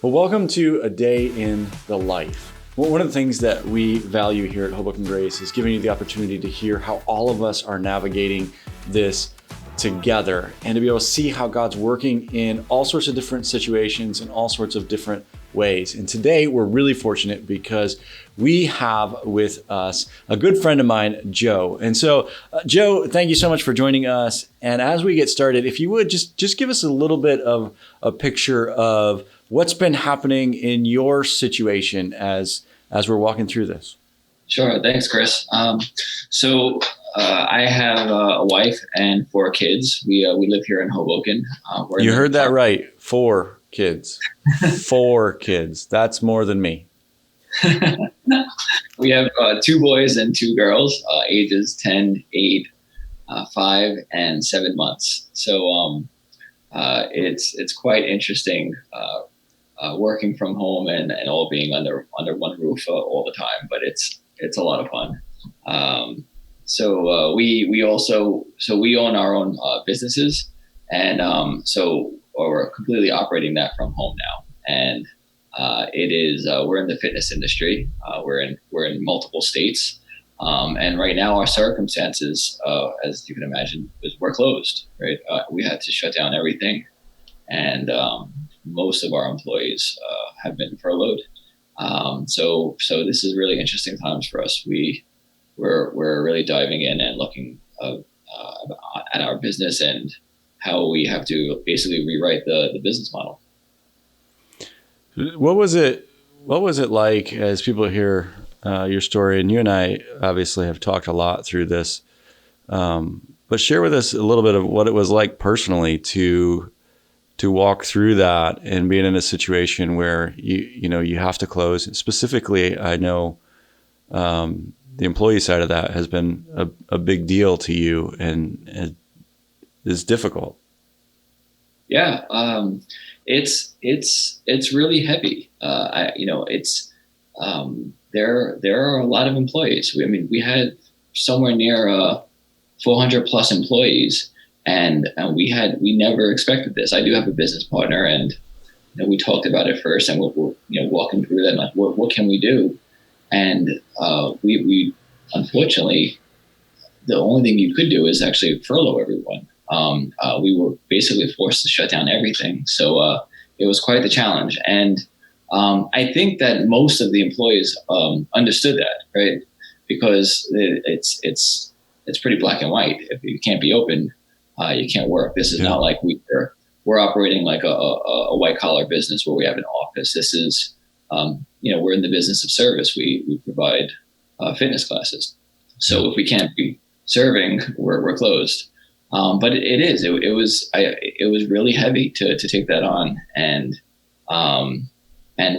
Well, welcome to A Day in the Life. Well, one of the things that we value here at Hoboken Grace is giving you the opportunity to hear how all of us are navigating this together and to be able to see how God's working in all sorts of different situations and all sorts of different ways. And today we're really fortunate because we have with us a good friend of mine, Joe. And so, Joe, thank you so much for joining us. And as we get started, if you would just give us a little bit of a picture of what's been happening in your situation as we're walking through this. Sure. Thanks, Chris. I have a wife and 4 kids. We live here in Hoboken. You heard that right. 4 kids. 4 kids. That's more than me. We have 2 boys and 2 girls, ages 10, 8, 5, and 7 months. So it's quite interesting working from home and all being under one roof all the time. But it's a lot of fun. We own our own businesses, and so we're completely operating that from home now. And we're in the fitness industry. We're in multiple states, and right now our circumstances, as you can imagine, is we're closed. Right, we had to shut down everything, and most of our employees have been furloughed. So this is really interesting times for us. We're really diving in and looking at our business and how we have to basically rewrite the business model. What was it like as people hear your story? And you and I obviously have talked a lot through this, but share with us a little bit of what it was like personally to walk through that and being in a situation where you have to close. Specifically, I know the employee side of that has been a big deal to you and is difficult. Yeah, it's really heavy. There are a lot of employees. We had somewhere near 400 plus employees. And we never expected this. I do have a business partner, and we talked about it first, and we're walking through that. Like, what can we do? And we unfortunately, the only thing you could do is actually furlough everyone. We were basically forced to shut down everything. So it was quite the challenge. And I think that most of the employees understood that, right? Because it's pretty black and white. If you can't be open, you can't work. This is not like we're operating like a white collar business where we have an office. This is, we're in the business of service. We provide fitness classes. So if we can't be serving, we're closed. But it was really heavy to take that on and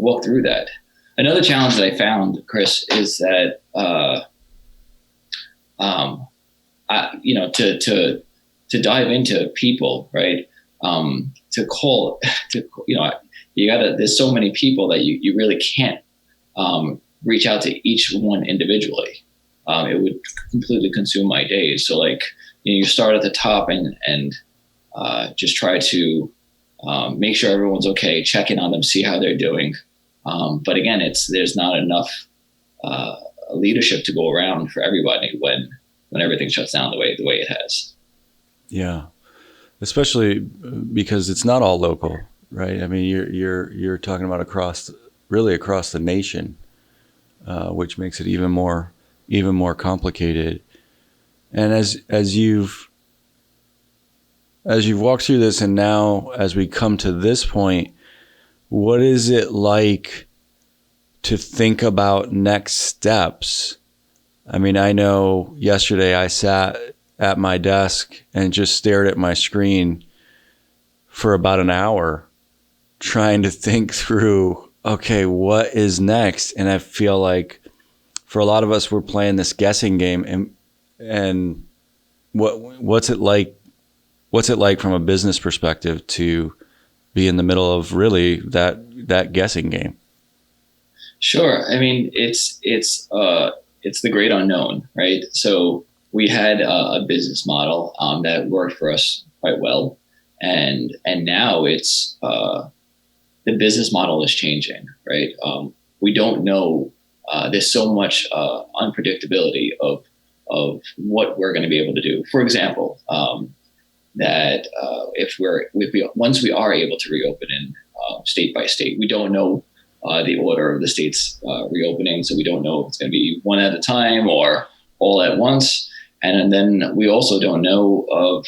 walk through that. Another challenge that I found, Chris, is that to dive into people, right? There's so many people that you really can't reach out to each one individually. It would completely consume my days. So you start at the top and just try to make sure everyone's okay, check in on them, see how they're doing. But again, there's not enough leadership to go around for everybody when everything shuts down the way it has. Yeah, especially because it's not all local, right? I mean, you're talking about across the nation, which makes it even more complicated. And as you've walked through this, and now as we come to this point, what is it like to think about next steps? I mean, I know yesterday I sat at my desk and just stared at my screen for about an hour trying to think through, okay, what is next? And I feel like for a lot of us, we're playing this guessing game. And what's it like from a business perspective to be in the middle of really that guessing game? Sure. I mean, it's the great unknown, right? So we had a business model that worked for us quite well, and now it's the business model is changing, right? We don't know. There's so much unpredictability of what we're going to be able to do. For example, that once we are able to reopen in state by state, we don't know the order of the states reopening, so we don't know if it's going to be one at a time or all at once. And then we also don't know of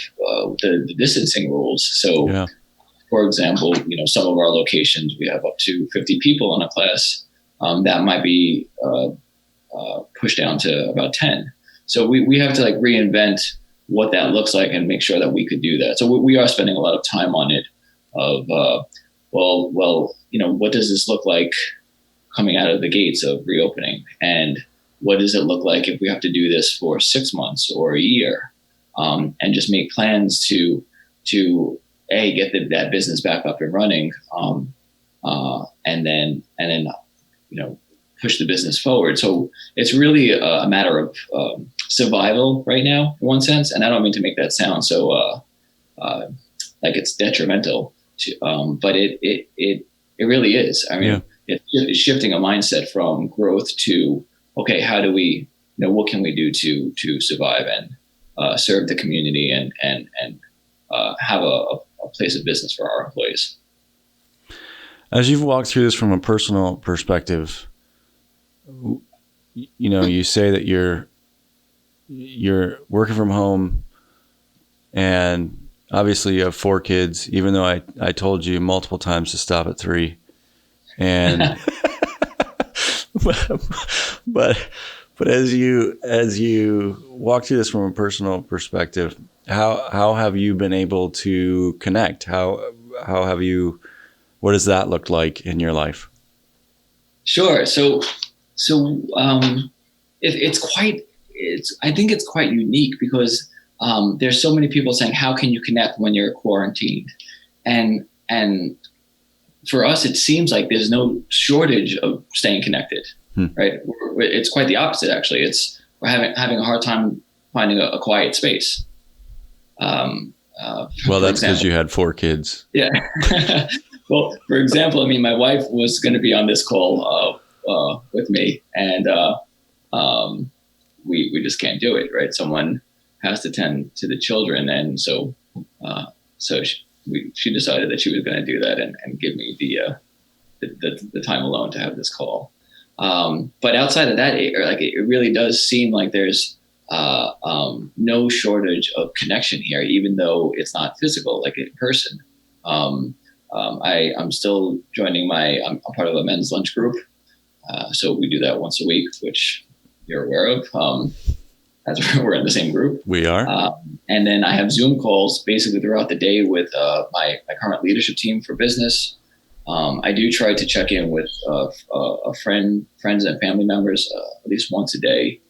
the distancing rules. So, yeah. For example, some of our locations, we have up to 50 people in a class. That might be pushed down to about 10. So we have to reinvent what that looks like and make sure that we could do that. So we are spending a lot of time on it of, what does this look like coming out of the gates of reopening? And what does it look like if we have to do this for 6 months or a year? And just make plans to get that business back up and running, and then push the business forward. So it's really a matter of survival right now, in one sense. And I don't mean to make that sound so like it's detrimental, but it really is. I mean, it's shifting a mindset from growth to, okay, how do we, what can we do to survive and serve the community and have a place of business for our employees. As you've walked through this from a personal perspective, you say that you're working from home, and obviously you have 4 kids, even though I told you multiple times to stop at 3. And but as you walk through this from a personal perspective, how have you been able to connect? How have you? What does that look like in your life? Sure. So I think it's quite unique because there's so many people saying, how can you connect when you're quarantined? And for us, it seems like there's no shortage of staying connected, right? It's quite the opposite, actually. We're having a hard time finding a quiet space. Well, that's because you had 4 kids. Yeah. Well, for example, my wife was going to be on this call with me, and we just can't do it, right? Someone has to tend to the children, and so she decided that she was going to do that and give me the time alone to have this call. But outside of that, it really does seem like there's no shortage of connection here, even though it's not physical, like in person. I'm still joining I'm part of a men's lunch group. So we do that once a week, which you're aware of. As we're in the same group. We are. And then I have Zoom calls basically throughout the day with my current leadership team for business. I do try to check in with friends and family members at least once a day,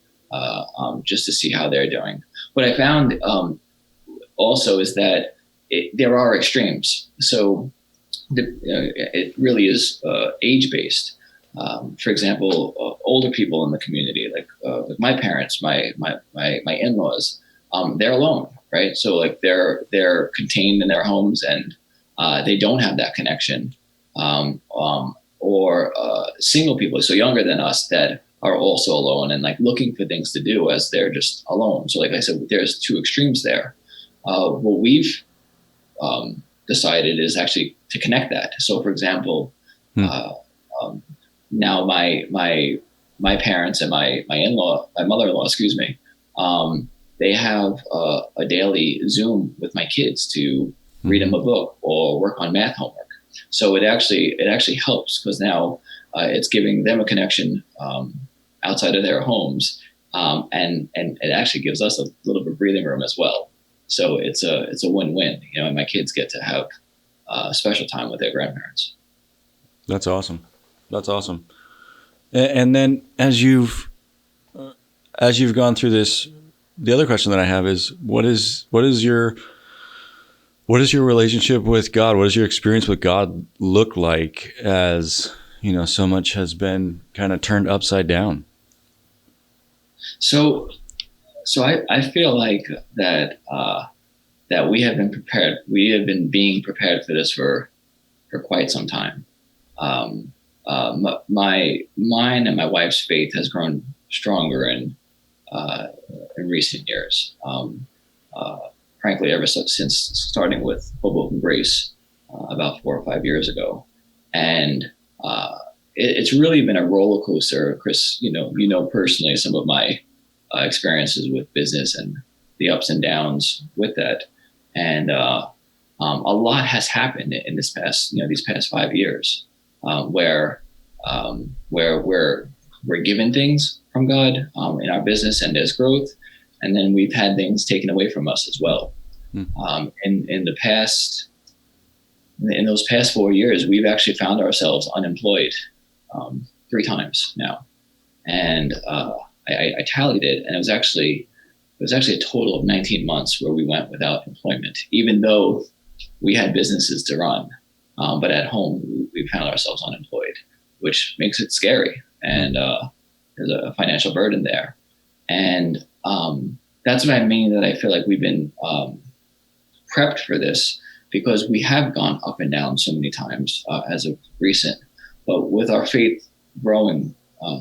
just to see how they're doing. What I found also is that there are extremes. So it really is age-based. For example, older people in the community, like my parents, my in-laws, they're alone, right? So they're contained in their homes and they don't have that connection. Or single people, so younger than us, that are also alone and looking for things to do as they're just alone. So like I said, there's 2 extremes there. What we've decided is actually to connect that. So for example, now my parents and my mother-in-law, they have a daily Zoom with my kids to read them a book or work on math homework. So it actually helps because now it's giving them a connection outside of their homes, and it actually gives us a little bit of breathing room as well. So it's a win-win, and my kids get to have special time with their grandparents. That's awesome. That's awesome. And then as you've gone through this, the other question that I have is, what is your relationship with God? What does your experience with God look like as, so much has been kind of turned upside down? So I feel like that we have been prepared. We have been being prepared for this for quite some time. mine and my wife's faith has grown stronger in recent years. Frankly, ever since starting with Hoboken Grace about 4 or 5 years ago, and it's really been a roller coaster. Chris, you know personally some of my experiences with business and the ups and downs with that, and a lot has happened in these past 5 years, where we're given things from God in our business and there's growth, and then we've had things taken away from us as well. In those past 4 years, we've actually found ourselves unemployed 3 times now, and I tallied it, and it was actually a total of 19 months where we went without employment, even though we had businesses to run. But at home, we found ourselves unemployed, which makes it scary, and there's a financial burden there. And that's what I mean, that I feel like we've been prepped for this, because we have gone up and down so many times as of recent. But with our faith growing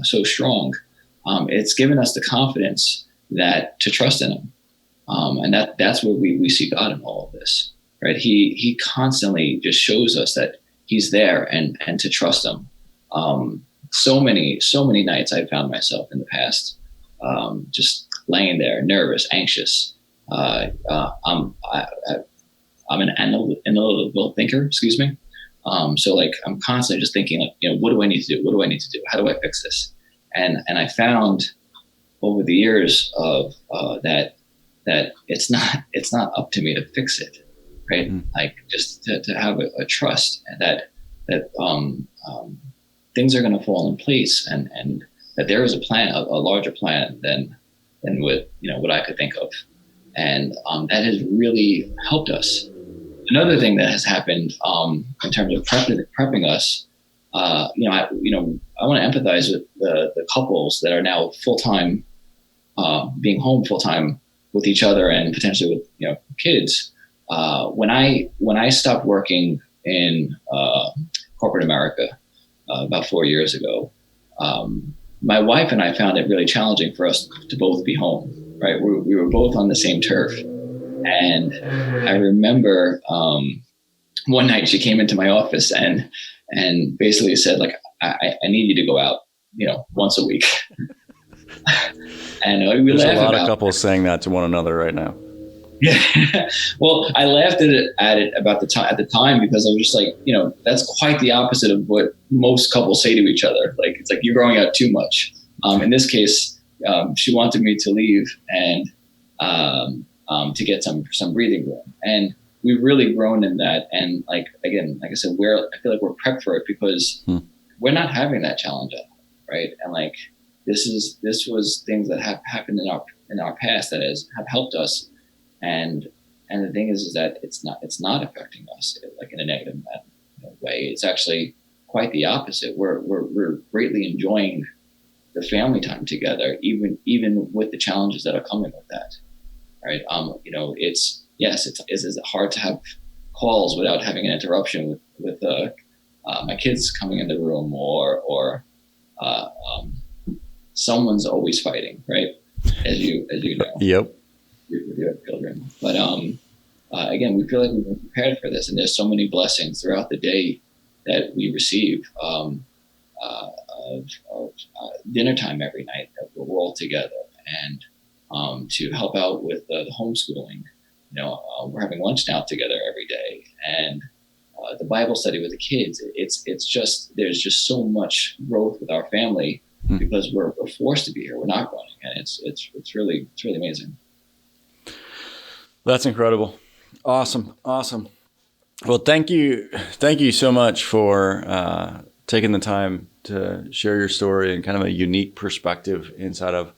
so strong, it's given us the confidence that to trust in Him, and that's where we see God in all of this, right? He constantly just shows us that He's there, and to trust Him. So many nights I found myself in the past just laying there, nervous, anxious. I'm an analytical thinker, excuse me. So like I'm constantly just thinking, like, what do I need to do? What do I need to do? How do I fix this? And I found over the years of that it's not up to me to fix it, right? Like just to have a trust, and that things are going to fall in place, and that there is a plan, a larger plan than what I could think of, and that has really helped us. Another thing that has happened in terms of prepping us, I want to empathize with the couples that are now full-time, being home full-time with each other and potentially with kids. When I stopped working in corporate America about 4 years ago, my wife and I found it really challenging for us to both be home. Right, we were both on the same turf, and I remember one night she came into my office and basically said, like, I need you to go out, once a week. And we There's laughed a lot about of couples saying that to one another right now. Yeah. Well, I laughed at it about the time at the time, because I was just like, that's quite the opposite of what most couples say to each other. Like, it's like, you're growing out too much. In this case, she wanted me to leave and to get some breathing room, and we've really grown in that. And like I said, I feel like we're prepped for it, because we're not having that challenge at home, right? And like this was things that have happened in our past that have helped us, and the thing is that it's not affecting us like in a negative way. It's actually quite the opposite. We're greatly enjoying the family time together, even with the challenges that are coming with that, right? It's hard to have calls without having an interruption with my kids coming in the room, or someone's always fighting, right? As you know. Yep. With your children, but again, we feel like we've been prepared for this, and there's so many blessings throughout the day that we receive. Of dinner time every night that we're all together, and to help out with the homeschooling. We're having lunch now together every day, and the Bible study with the kids. It's just, there's just so much growth with our family because we're forced to be here. We're not running, and it's really amazing. That's incredible. Awesome. Well, thank you so much for taking the time to share your story and kind of a unique perspective inside of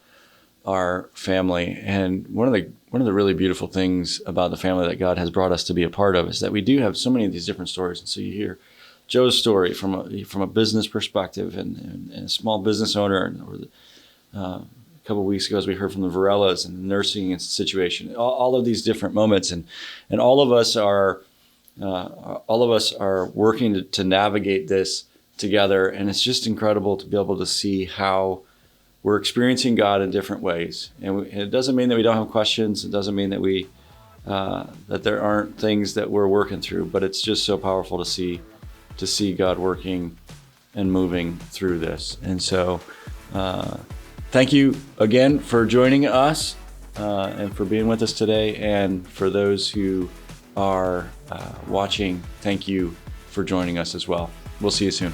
our family. And one of the really beautiful things about the family that God has brought us to be a part of is that we do have so many of these different stories. And so you hear Joe's story from a business perspective and a small business owner, or a couple of weeks ago, as we heard from the Varellas and the nursing situation, all of these different moments, and all of us are working to navigate this together. And it's just incredible to be able to see how we're experiencing God in different ways. And it doesn't mean that we don't have questions. It doesn't mean that that there aren't things that we're working through, but it's just so powerful to see God working and moving through this. And so thank you again for joining us and for being with us today. And for those who are watching, thank you for joining us as well. We'll see you soon.